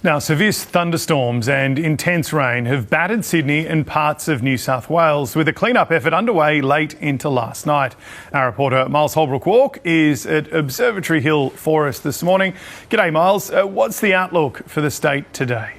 Now, severe thunderstorms and intense rain have battered Sydney and parts of New South Wales, with a clean-up effort underway late into last night. Our reporter Miles Holbrook-Walk is at Observatory Hill for us this morning. G'day, Miles. What's the outlook for the state today?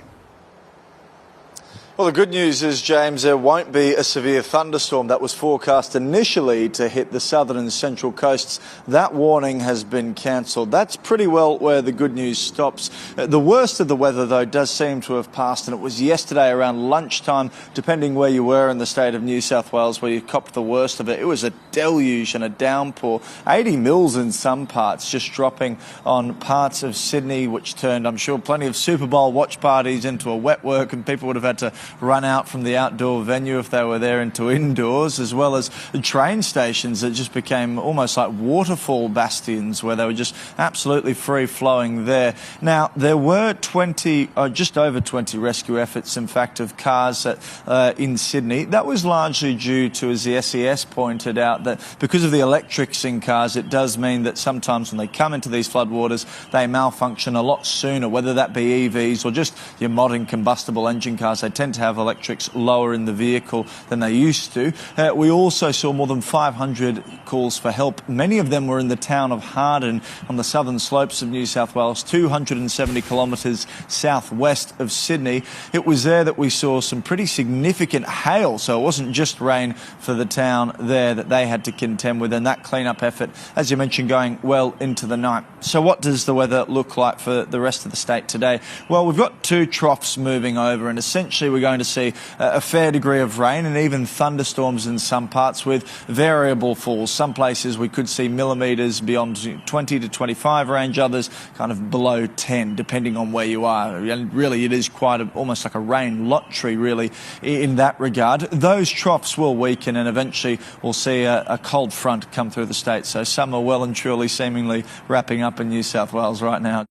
Well, the good news is, James, there won't be a severe thunderstorm that was forecast initially to hit the southern and central coasts. That warning has been cancelled. That's pretty well where the good news stops. The worst of the weather, though, does seem to have passed, and it was yesterday around lunchtime, depending where you were in the state of New South Wales, where you copped the worst of it. It was a deluge and a downpour. 80 mils in some parts, just dropping on parts of Sydney, which turned, I'm sure, plenty of Super Bowl watch parties into a wet work, and people would have had to run out from the outdoor venue if they were there into indoors, as well as train stations that just became almost like waterfall bastions where they were just absolutely free-flowing there. Now, there were just over 20 rescue efforts, in fact, of cars in Sydney. That was largely due to, as the SES pointed out, that because of the electrics in cars, it does mean that sometimes when they come into these floodwaters, they malfunction a lot sooner, whether that be EVs or just your modern combustible engine cars. They tend to have electrics lower in the vehicle than they used to. We also saw more than 500 calls for help. Many of them were in the town of Harden on the southern slopes of New South Wales, 270 kilometres southwest of Sydney. It was there that we saw some pretty significant hail, so it wasn't just rain for the town there that they had to contend with, and that clean-up effort, as you mentioned, going well into the night. So what does the weather look like for the rest of the state today? Well, we've got two troughs moving over, and essentially we're going to see a fair degree of rain and even thunderstorms in some parts with variable falls. Some places we could see millimetres beyond 20 to 25 range, others kind of below 10, depending on where you are. And really it is quite almost like a rain lottery, really, in that regard. Those troughs will weaken, and eventually we'll see a cold front come through the state. So summer well and truly seemingly wrapping up in New South Wales right now.